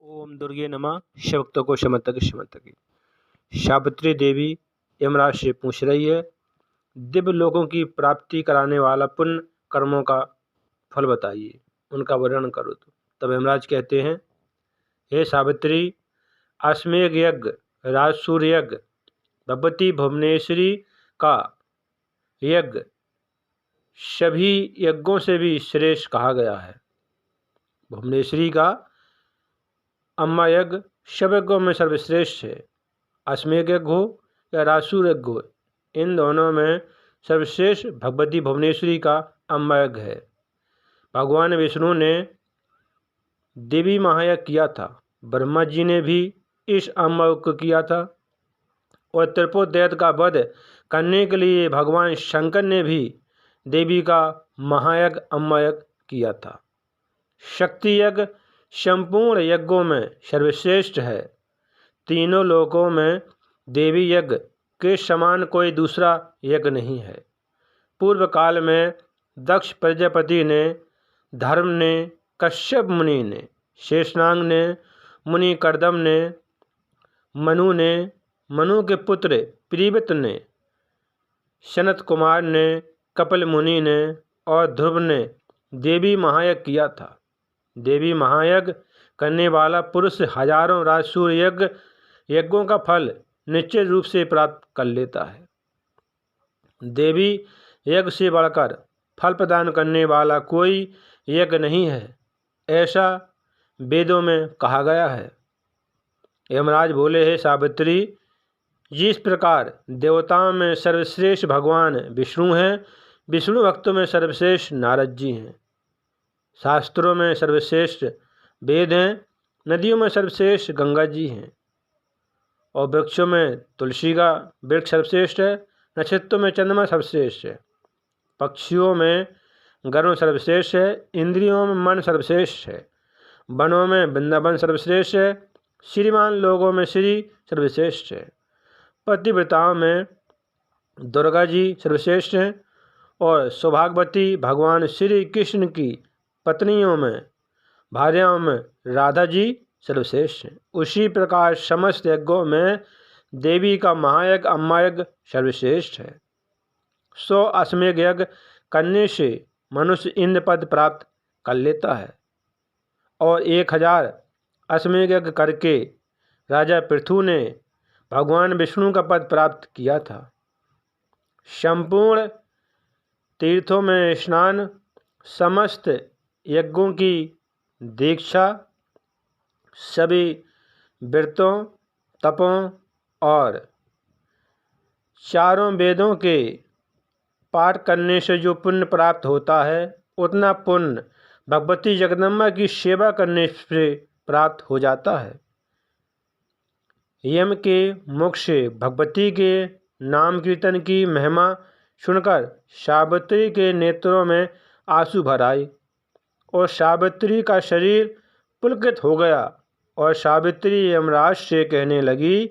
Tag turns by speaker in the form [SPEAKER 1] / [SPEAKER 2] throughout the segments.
[SPEAKER 1] ओम दुर्गे नमः। शवक्तों को शमंतक शमंतकी। सावित्री देवी यमराज से पूछ रही है, दिव्य लोकों की प्राप्ति कराने वाला पुण्य कर्मों का फल बताइए, उनका वर्णन करो। तो तब यमराज कहते हैं, हे सावित्री, अश्वमेध यज्ञ, राजसूय यज्ञ, भगवती भुवनेश्वरी का यज्ञ सभी यज्ञों से भी श्रेष्ठ कहा गया है। भुवनेश्वरी का अम्मा यज्ञ सब यज्ञों में सर्वश्रेष्ठ है। अश्वमेध यज्ञ हो या राजसूय यज्ञ हो, इन दोनों में सर्वश्रेष्ठ भगवती भुवनेश्वरी का अम्मा यज्ञ है। भगवान विष्णु ने देवी महायज्ञ किया था। ब्रह्मा जी ने भी इस अम्मा यज्ञ को किया था और त्रिपुर दैत्य का वध करने के लिए भगवान शंकर ने भी देवी का महायज्ञ अम्मा यज्ञ किया था। शक्ति यज्ञ संपूर्ण यज्ञों में सर्वश्रेष्ठ है। तीनों लोकों में देवी यज्ञ के समान कोई दूसरा यज्ञ नहीं है। पूर्व काल में दक्ष प्रजापति ने, धर्म ने, कश्यप मुनि ने, शेषनाग ने, मुनि कर्दम ने, मनु के पुत्र प्रीवित ने, सनत कुमार ने, कपिल मुनि ने और ध्रुव ने देवी महायज्ञ किया था। देवी महायज्ञ करने वाला पुरुष हजारों राजसूय यज्ञों का फल निश्चित रूप से प्राप्त कर लेता है। देवी यज्ञ से बढ़कर फल प्रदान करने वाला कोई यज्ञ नहीं है, ऐसा वेदों में कहा गया है। यमराज बोले, हे सावित्री, जिस प्रकार देवताओं में सर्वश्रेष्ठ भगवान विष्णु हैं, विष्णु भक्तों में सर्वश्रेष्ठ नारद जी हैं। शास्त्रों में सर्वश्रेष्ठ वेद हैं, नदियों में सर्वश्रेष्ठ गंगा जी हैं और वृक्षों में तुलसी का वृक्ष सर्वश्रेष्ठ है, नक्षत्रों में चंद्रमा सर्वश्रेष्ठ है, पक्षियों में गरुड़ सर्वश्रेष्ठ है, इंद्रियों में मन सर्वश्रेष्ठ है, वनों में वृंदावन सर्वश्रेष्ठ है, श्रीमान लोगों में श्री सर्वश्रेष्ठ है, पतिव्रताओं में दुर्गा जी सर्वश्रेष्ठ हैं और सौभाग्यवती भगवान श्री कृष्ण की पत्नियों में, भार्याओं में राधा जी सर्वश्रेष्ठ हैं। उसी प्रकार समस्त यज्ञों में देवी का महायज्ञ अम्मा यज्ञ सर्वश्रेष्ठ है। 100 अश्वमेध यज्ञ करने से मनुष्य इंद्र पद प्राप्त कर लेता है और 1000 अश्वमेध यज्ञ करके राजा पृथु ने भगवान विष्णु का पद प्राप्त किया था। संपूर्ण तीर्थों में स्नान, समस्त यज्ञों की दीक्षा, सभी व्रतों, तपों और चारों वेदों के पाठ करने से जो पुण्य प्राप्त होता है, उतना पुण्य भगवती जगदम्बा की सेवा करने से प्राप्त हो जाता है। यम के मुख से भगवती के नाम कीर्तन की महिमा सुनकर सावित्री के नेत्रों में आंसू भर आए और सावित्री का शरीर पुलकित हो गया और सावित्री यमराज से कहने लगी।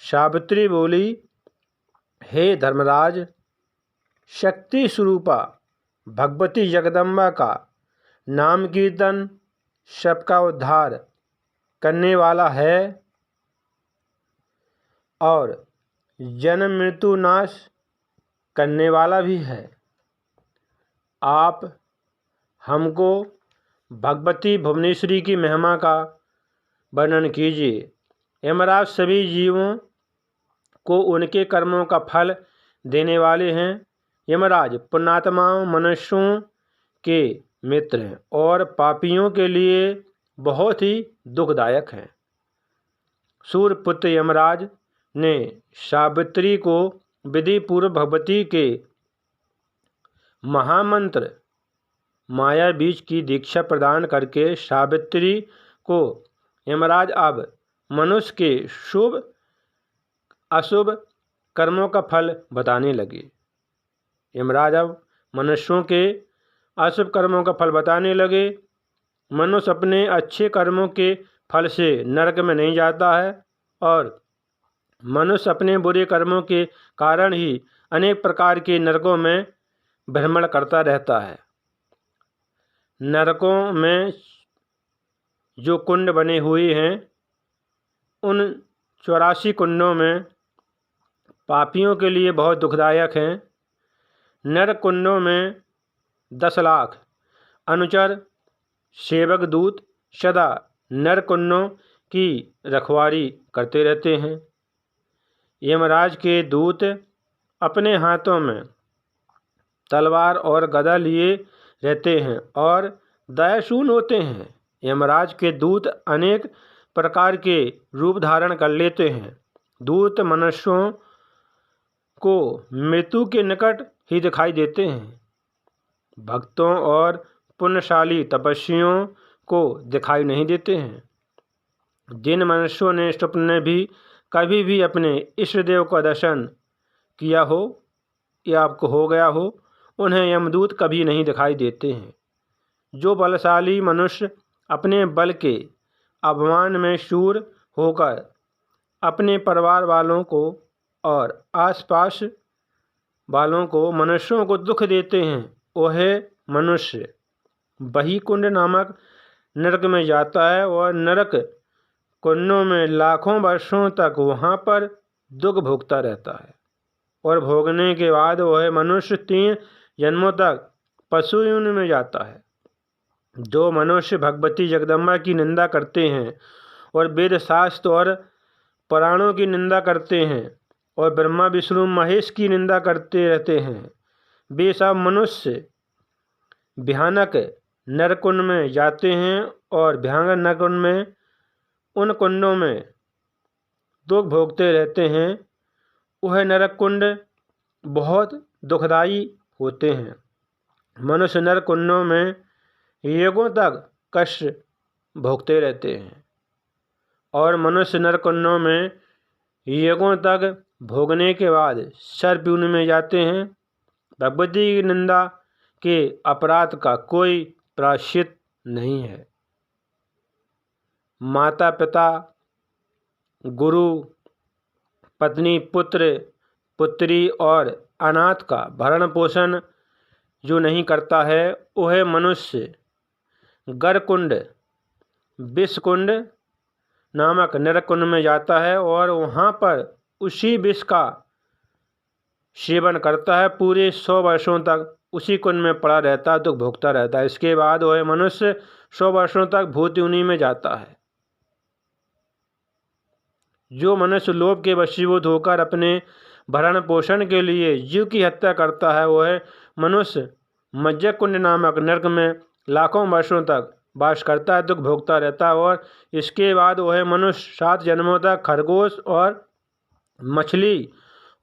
[SPEAKER 1] सावित्री बोली, हे धर्मराज, शक्ति स्वरूपा भगवती जगदम्बा का नाम कीर्तन सबका उद्धार करने वाला है और जन्म मृत्यु नाश करने वाला भी है। आप हमको भगवती भुवनेश्वरी की महिमा का वर्णन कीजिए। यमराज सभी जीवों को उनके कर्मों का फल देने वाले हैं। यमराज पुण्यात्माओं, मनुष्यों के मित्र हैं और पापियों के लिए बहुत ही दुखदायक हैं। सूर्यपुत्र यमराज ने सावित्री को विधि पूर्व भगवती के महामंत्र माया बीज की दीक्षा प्रदान करके सावित्री को यमराज अब मनुष्य के शुभ अशुभ कर्मों का फल बताने लगे। यमराज अब मनुष्यों के अशुभ कर्मों का फल बताने लगे। मनुष्य अपने अच्छे कर्मों के फल से नरक में नहीं जाता है और मनुष्य अपने बुरे कर्मों के कारण ही अनेक प्रकार के नरकों में भ्रमण करता रहता है। नरकों में जो कुंड बने हुए हैं उन 84 कुंडों में पापियों के लिए बहुत दुखदायक हैं। नर कुंडों में 10 लाख अनुचर सेवक दूत सदा नर कुंडों की रखवाली करते रहते हैं। यमराज के दूत अपने हाथों में तलवार और गदा लिए रहते हैं और दयाशून होते हैं। यमराज के दूत अनेक प्रकार के रूप धारण कर लेते हैं। दूत मनुष्यों को मृत्यु के निकट ही दिखाई देते हैं। भक्तों और पुण्यशाली तपस्वियों को दिखाई नहीं देते हैं। जिन मनुष्यों ने स्वप्न में भी कभी भी अपने इष्ट देव का दर्शन किया हो या आपको हो गया हो, उन्हें यमदूत कभी नहीं दिखाई देते हैं। जो बलशाली मनुष्य अपने बल के अभिमान में शूर होकर अपने परिवार वालों को और आसपास वालों को मनुष्यों को दुख देते हैं, वह मनुष्य बहीकुंड नामक नरक में जाता है और नरक कुंडों में लाखों वर्षों तक वहाँ पर दुख भोगता रहता है। और भोगने के बाद वह मनुष्य 3 जन्मों तक पशु योनि में जाता है। जो मनुष्य भगवती जगदम्बा की निंदा करते हैं और वेद शास्त्र और पुराणों की निंदा करते हैं और ब्रह्मा विष्णु महेश की निंदा करते रहते हैं, वे सब मनुष्य भयानक नरकुंड में जाते हैं और भयानक नरकुंड में उन कुंडों में दुख भोगते रहते हैं। वह नरक कुंड बहुत दुखदायी होते हैं। मनुष्य नरक कुंडों में युगों तक कष्ट भोगते रहते हैं और मनुष्य नरक कुंडों में युगों तक भोगने के बाद सर्प योनि में जाते हैं। भगवती की निंदा के अपराध का कोई प्रायश्चित नहीं है। माता पिता, गुरु, पत्नी, पुत्र, पुत्री और अनाथ का भरण पोषण जो नहीं करता है, वह मनुष्य गरकुंड विषकुंड नामक नरकुंड में जाता है और वहाँ पर उसी विष का सेवन करता है। पूरे 100 वर्षों तक उसी कुंड में पड़ा रहता है, दुख भोगता रहता है। इसके बाद वह मनुष्य 100 वर्षों तक भूत योनि में जाता है। जो मनुष्य लोभ के वशीभूत होकर अपने भरण पोषण के लिए जीव की हत्या करता है, वह मनुष्य मज्जकुंड नामक नरक में लाखों वर्षों तक वास करता है, दुख भोगता रहता है। और इसके बाद वह मनुष्य 7 जन्मों तक खरगोश और मछली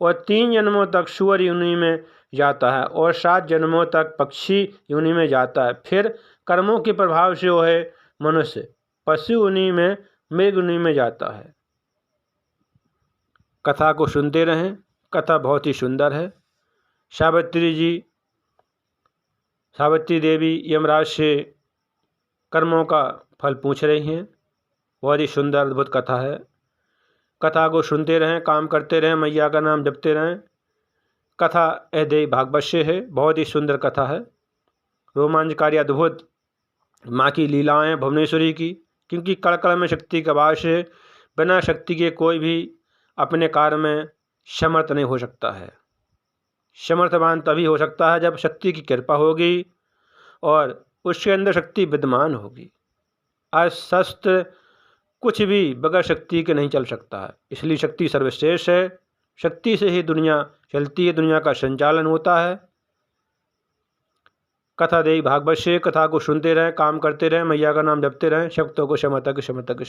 [SPEAKER 1] और 3 जन्मों तक सूअर योनि में जाता है और 7 जन्मों तक पक्षी योनि में जाता है। फिर कर्मों के प्रभाव से वह मनुष्य पशु योनि में, मृग योनि में जाता है। कथा को सुनते रहें। कथा बहुत ही सुंदर है। सावित्री देवी यमराज से कर्मों का फल पूछ रही हैं। बहुत ही सुंदर अद्भुत कथा है। कथा को सुनते रहें, काम करते रहें, मैया का नाम जपते रहें। कथा अध्याय भागवत से है। बहुत ही सुंदर कथा है, रोमांचकारी, अद्भुत माँ की लीलाएँ भुवनेश्वरी की, क्योंकि कड़ में शक्ति का वास है। बिना शक्ति के कोई भी अपने कार्य में समर्थ नहीं हो सकता है। समर्थवान तभी हो सकता है जब शक्ति की कृपा होगी और उसके अंदर शक्ति विद्यमान होगी। अस्त्र कुछ भी बगैर शक्ति के नहीं चल सकता है, इसलिए शक्ति सर्वश्रेष्ठ है। शक्ति से ही दुनिया चलती है, दुनिया का संचालन होता है। कथा देवी भागवत से। कथा को सुनते रहें, काम करते रहें, मैया का नाम जपते रहें। शक्तों को क्षमता के